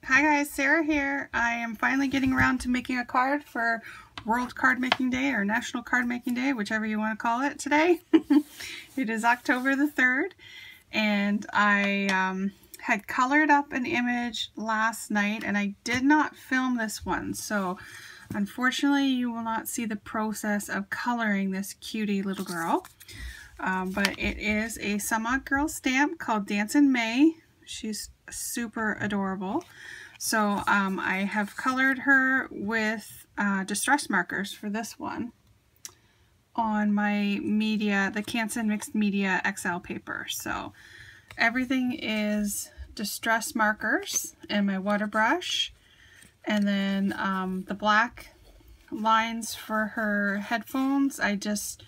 Hi guys, Sarah here. I am finally getting around to making a card for World Card Making Day or National Card Making Day, whichever you want to call it today. It is October the 3rd and I had colored up an image last night and I did not film this one, so unfortunately you will not see the process of coloring this cutie little girl. But it is a some odd girl stamp called Dance in May. She's super adorable. So I have colored her with distress markers for this one on my media, the Canson Mixed Media XL paper. So everything is distress markers and my water brush, and then the black lines for her headphones I just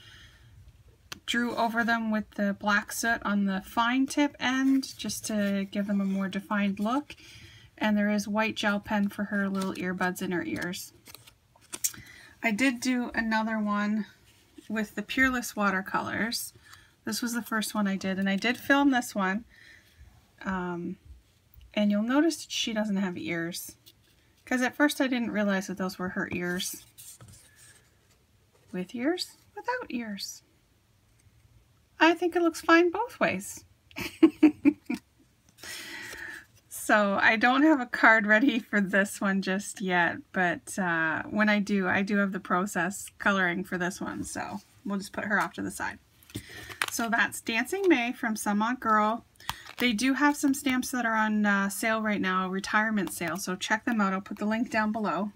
drew over them with the black soot on the fine tip end just to give them a more defined look. And there is white gel pen for her little earbuds in her ears. I did do another one with the Peerless watercolors. This was the first one I did, and I did film this one. And you'll notice she doesn't have ears, because at first I didn't realize that those were her ears. With ears, without ears. I think it looks fine both ways. So I don't have a card ready for this one just yet, but when I do have the process coloring for this one, so we'll just put her off to the side. So that's Dancing May from Some Odd Girl. They do have some stamps that are on sale right now, retirement sale, so check them out. I'll put the link down below.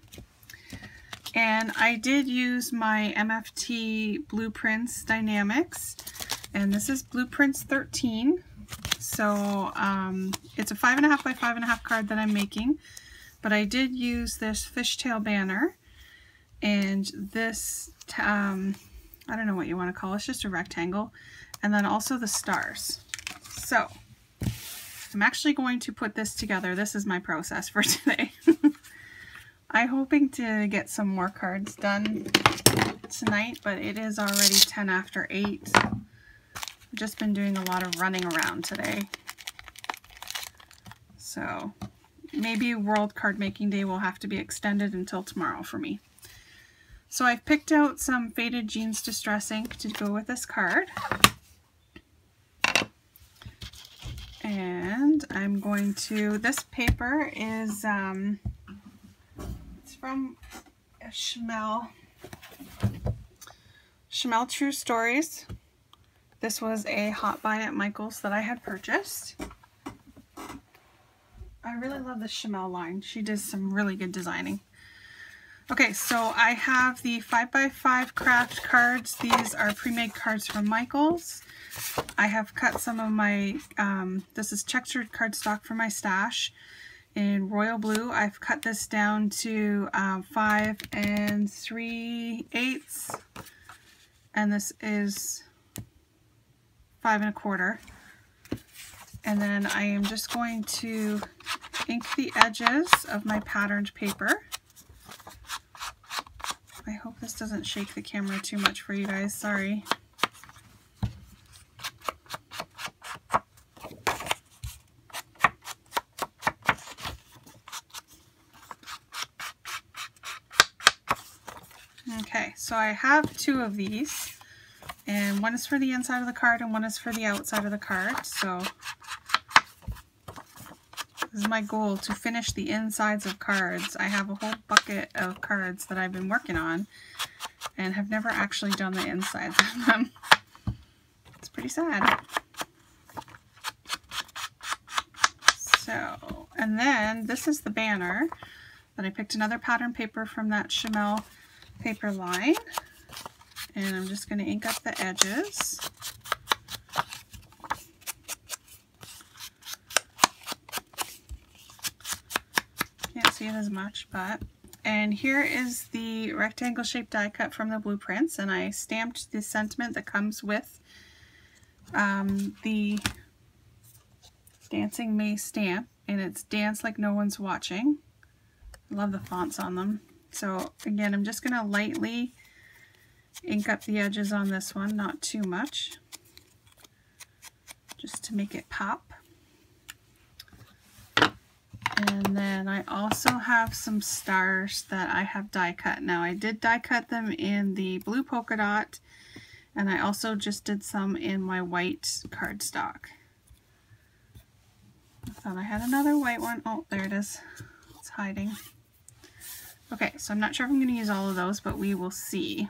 And I did use my MFT Blueprints die-namics, and this is Blueprints 13. So it's a 5.5 by 5.5 card that I'm making, but I did use this fishtail banner and this, I don't know what you want to call it, it's just a rectangle, and then also the stars. So I'm actually going to put this together. This is my process for today. I'm hoping to get some more cards done tonight, but it is already 10 after 8. I've just been doing a lot of running around today. So maybe World Card Making Day will have to be extended until tomorrow for me. So I've picked out some faded jeans distress ink to go with this card. And I'm going to, this paper is, it's from Schmel True Stories. This was a hot buy at Michael's that I had purchased. I really love the Schmel line. She does some really good designing. Okay, so I have the 5x5 craft cards. These are pre-made cards from Michael's. I have cut some of my, this is textured cardstock for my stash in royal blue. I've cut this down to 5 3/8, and this is 5 1/4. And then I am just going to ink the edges of my patterned paper. I hope this doesn't shake the camera too much for you guys, sorry. Okay, so I have 2 of these, and one is for the inside of the card and one is for the outside of the card. So this is my goal, to finish the insides of cards. I have a whole bucket of cards that I've been working on and have never actually done the insides of them. It's pretty sad. So, and then this is the banner that I picked another pattern paper from that Schmel paper line, and I'm just going to ink up the edges. Can't see it as much, but, and here is the rectangle shaped die cut from the Blueprints, and I stamped the sentiment that comes with the Dancing May stamp, and it's Dance Like No One's Watching. I love the fonts on them. So again, I'm just going to lightly ink up the edges on this one, not too much, just to make it pop. And then I also have some stars that I have die cut. Now I did die cut them in the blue polka dot, and I also just did some in my white cardstock. I thought I had another white one. Oh, there it is. It's hiding. Okay, so I'm not sure if I'm going to use all of those, but we will see.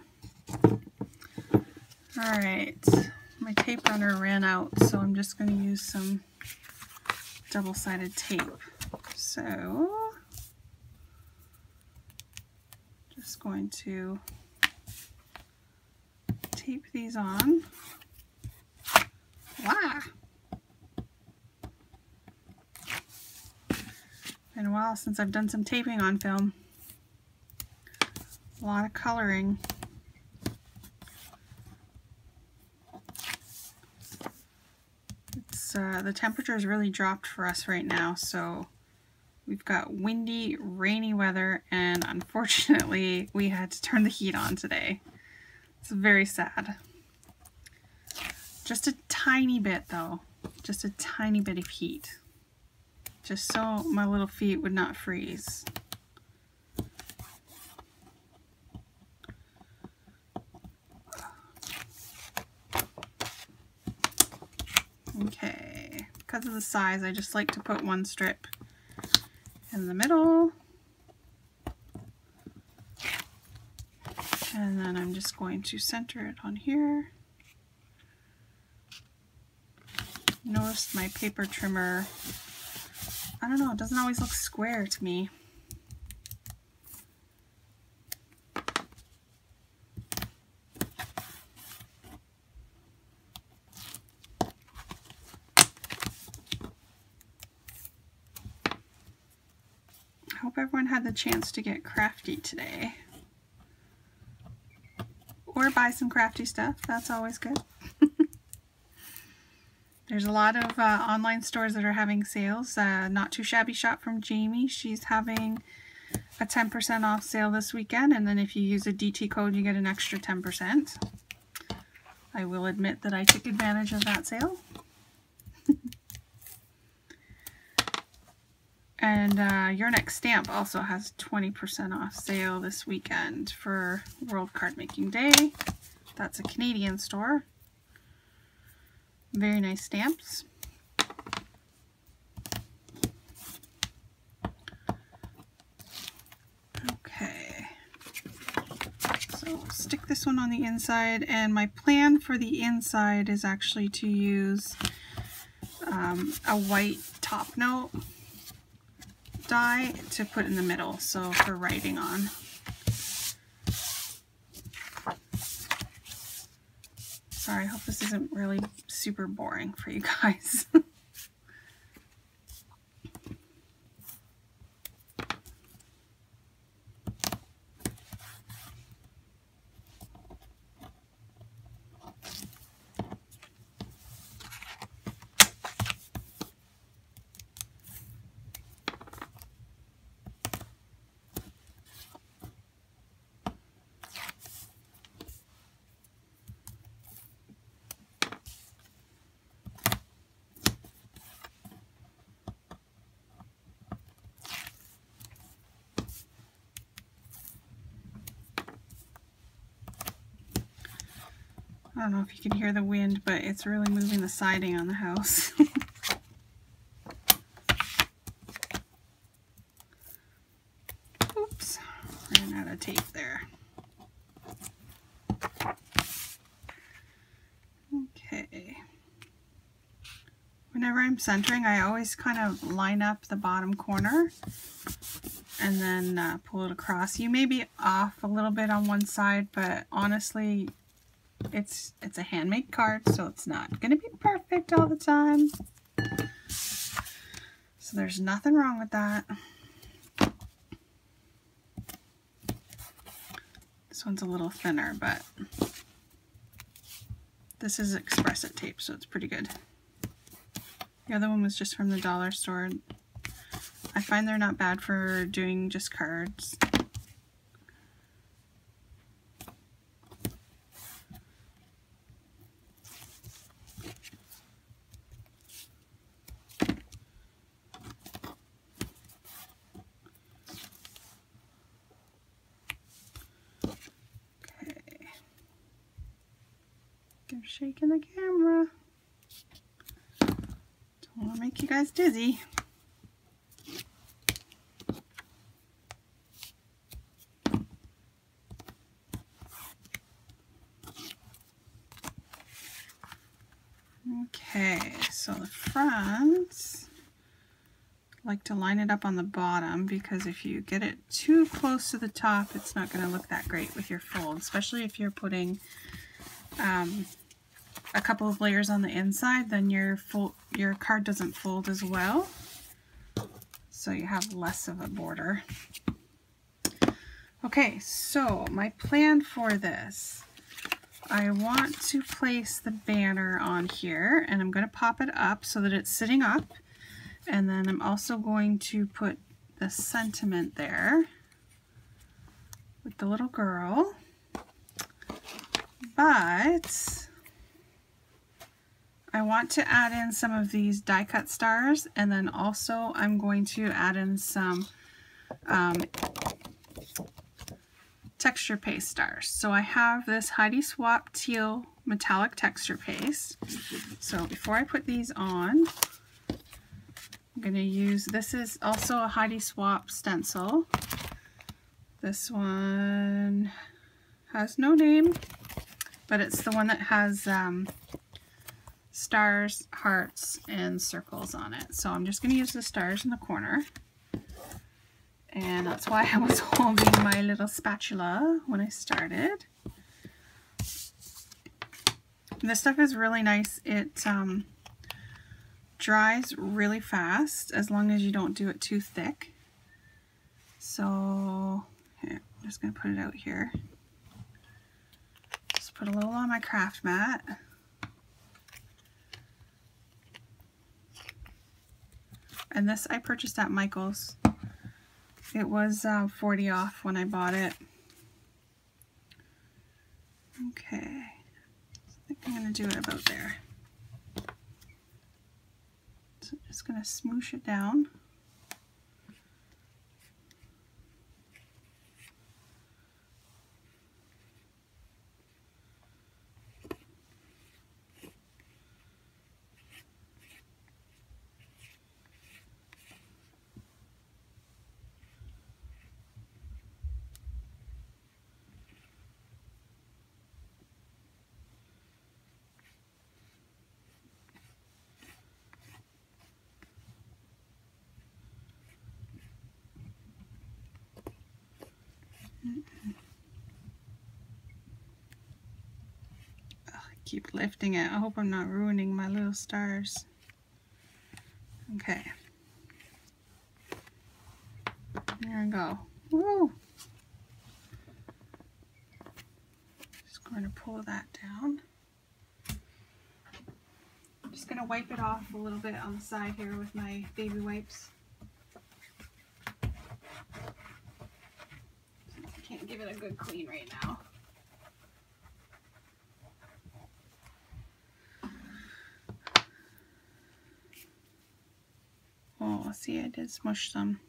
Alright, my tape runner ran out, so I'm just going to use some double-sided tape. So, just going to tape these on. Wow! Been a while since I've done some taping on film. A lot of coloring. It's the temperature's really dropped for us right now, so we've got windy, rainy weather, and unfortunately we had to turn the heat on today. It's very sad. Just a tiny bit though, just a tiny bit of heat. Just so my little feet would not freeze. Okay, because of the size, I just like to put one strip in the middle. And then I'm just going to center it on here. Notice my paper trimmer, I don't know, it doesn't always look square to me. I hope everyone had the chance to get crafty today. Or buy some crafty stuff, that's always good. There's a lot of online stores that are having sales. Not Too Shabby Shop from Jamie, she's having a 10% off sale this weekend, and then if you use a DT code you get an extra 10%. I will admit that I took advantage of that sale. And Your Next Stamp also has 20% off sale this weekend for World Card Making Day. That's a Canadian store. Very nice stamps. Okay, so we'll stick this one on the inside, and my plan for the inside is actually to use a white top note die to put in the middle, so for writing on. Sorry, I hope this isn't really super boring for you guys. I don't know if you can hear the wind, but it's really moving the siding on the house. Oops, ran out of tape there. Okay. Whenever I'm centering, I always kind of line up the bottom corner and then pull it across. You may be off a little bit on one side, but honestly, it's a handmade card, so it's not going to be perfect all the time. So there's nothing wrong with that. This one's a little thinner, but this is Express-It tape, so it's pretty good. The other one was just from the dollar store. I find they're not bad for doing just cards. shaking the camera. Don't want to make you guys dizzy. Okay, so the fronts, I like to line it up on the bottom, because if you get it too close to the top, it's not going to look that great with your fold, especially if you're putting a couple of layers on the inside, then your card doesn't fold as well, so you have less of a border. Okay, so my plan for this, I want to place the banner on here, and I'm going to pop it up so that it's sitting up, and then I'm also going to put the sentiment there with the little girl, but I want to add in some of these die cut stars, and then also I'm going to add in some texture paste stars. So I have this Heidi Swap teal metallic texture paste. So before I put these on, I'm going to use, this is also a Heidi Swap stencil. This one has no name, but it's the one that has stars, hearts, and circles on it. So I'm just going to use the stars in the corner. And that's why I was holding my little spatula when I started. This stuff is really nice. It dries really fast as long as you don't do it too thick. So here, I'm just going to put it out here. Just put a little on my craft mat. And this I purchased at Michael's. It was 40 off when I bought it. Okay, I think I'm going to do it about there. So I'm just going to smoosh it down. I keep lifting it. I hope I'm not ruining my little stars. Okay. There we go. Woo! Just going to pull that down. I'm just going to wipe it off a little bit on the side here with my baby wipes. Can't give it a good clean right now. Oh, see, I did smush some.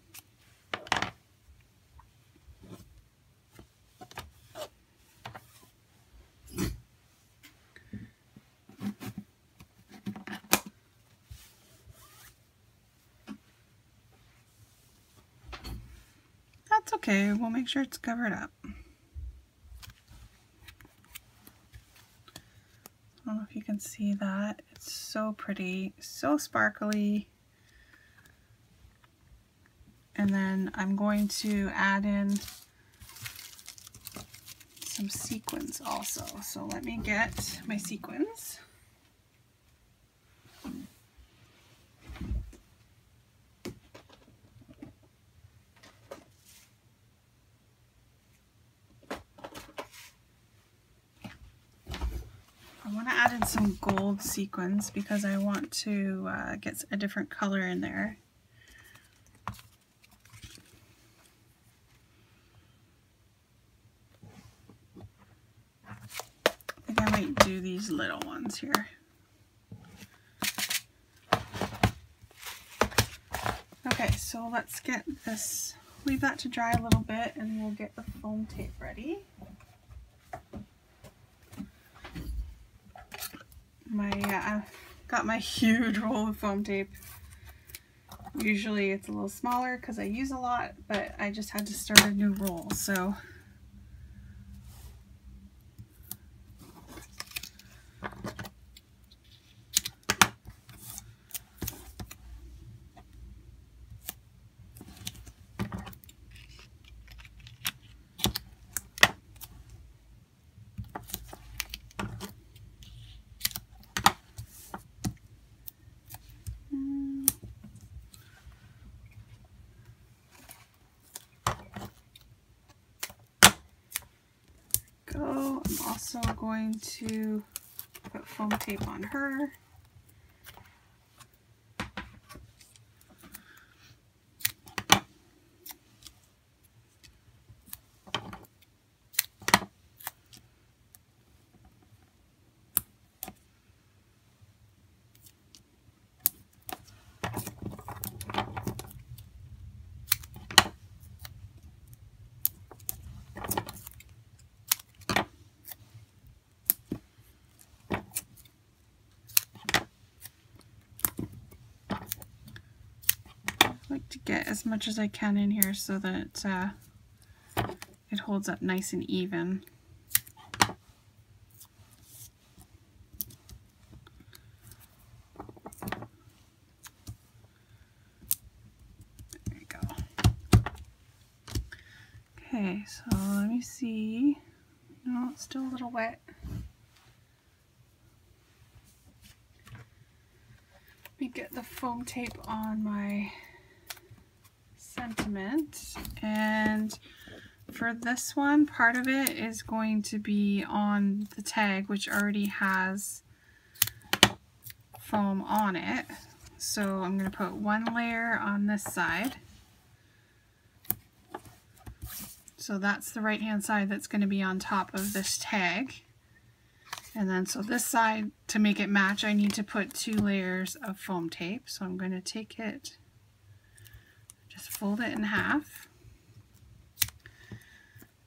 That's okay, we'll make sure it's covered up. I don't know if you can see that. It's so pretty, so sparkly. And then I'm going to add in some sequins also. So let me get my sequins. I want to add in some gold sequins because I want to get a different color in there. I think I might do these little ones here. Okay, so let's get this, leave that to dry a little bit and we'll get the foam tape ready. got my huge roll of foam tape. Usually it's a little smaller because I use a lot, but I just had to start a new roll, so go. I'm also going to put foam tape on her. Like to get as much as I can in here so that it holds up nice and even. There we go. Okay, so let me see. No, it's still a little wet. Let me get the foam tape on my sentiment, and for this one, part of it is going to be on the tag, which already has foam on it. So I'm going to put one layer on this side. So that's the right hand side that's going to be on top of this tag. And then so this side, to make it match, I need to put 2 layers of foam tape. So I'm going to take it, just fold it in half,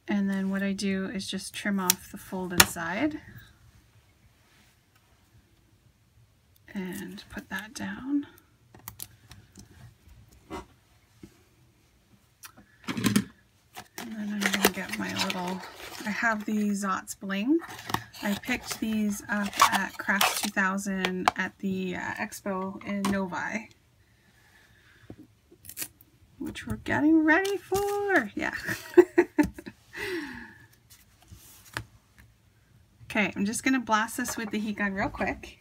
and then what I do is just trim off the folded side and put that down. And then I'm going to get my little, I have these Zots Bling. I picked these up at Craft 2000 at the expo in Novi, which we're getting ready for. Yeah. Okay, I'm just going to blast this with the heat gun real quick.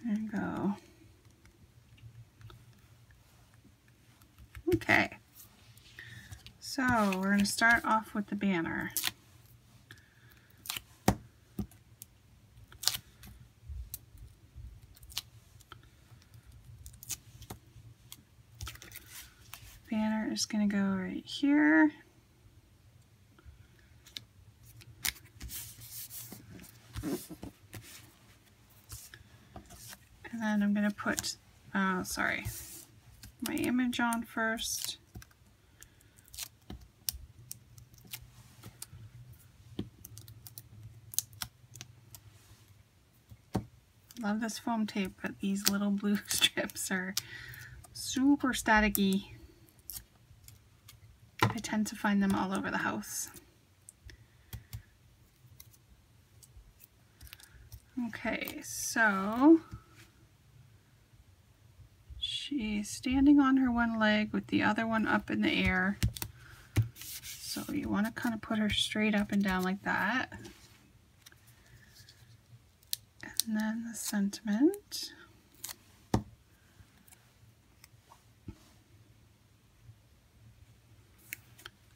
There you go. Okay, so we're going to start off with the banner. Banner is going to go right here. And then I'm going to put, my image on first. Love this foam tape, but these little blue strips are super staticky. I tend to find them all over the house. Okay, so she's standing on her one leg with the other one up in the air. So you want to kind of put her straight up and down like that. And then the sentiment.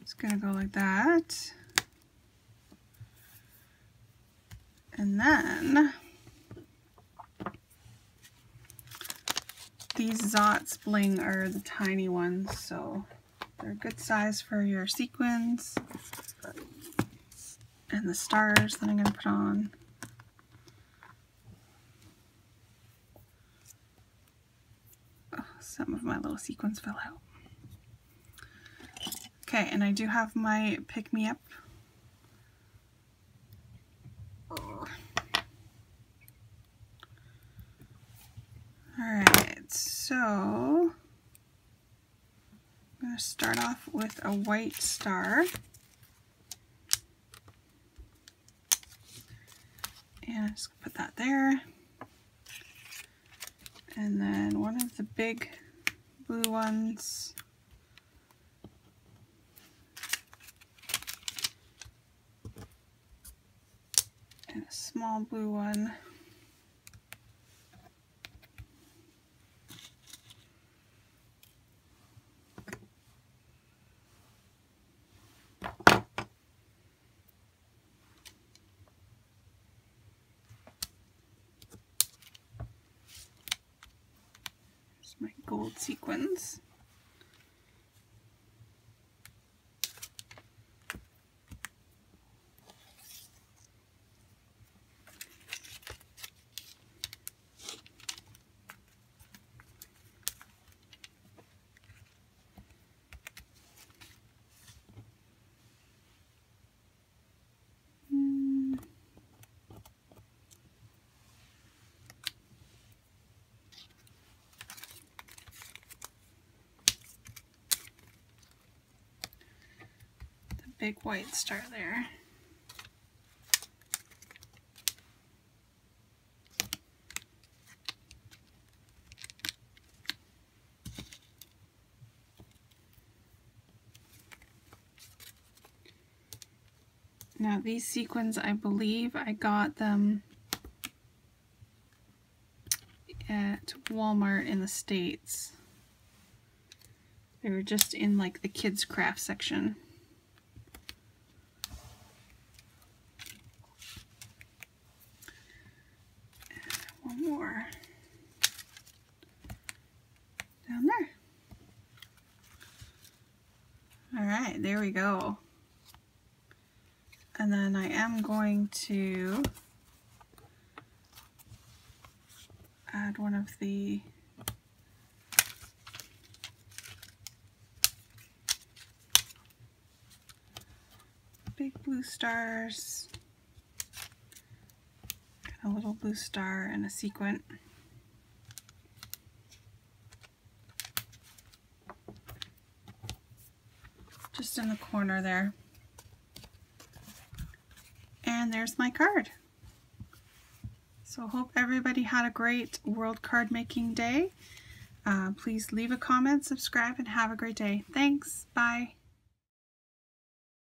It's going to go like that. And then these Zots Bling are the tiny ones, so They're a good size for your sequins and the stars that I'm going to put on. Oh, some of my little sequins fell out. Okay, and I do have my pick-me-up. Alright, so I'm going to start off with a white star. And I'm just going to put that there. And then one of the big blue ones. And a small blue one. Here's my gold sequins. Big white star there. Now these sequins, I believe I got them at Walmart in the States. They were just in like the kids craft section. One more down there. All right, there we go. And then I am going to add one of the big blue stars. A little blue star and a sequin. Just in the corner there. And there's my card. So hope everybody had a great World Card Making Day. Please leave a comment, subscribe, and have a great day. Thanks. Bye.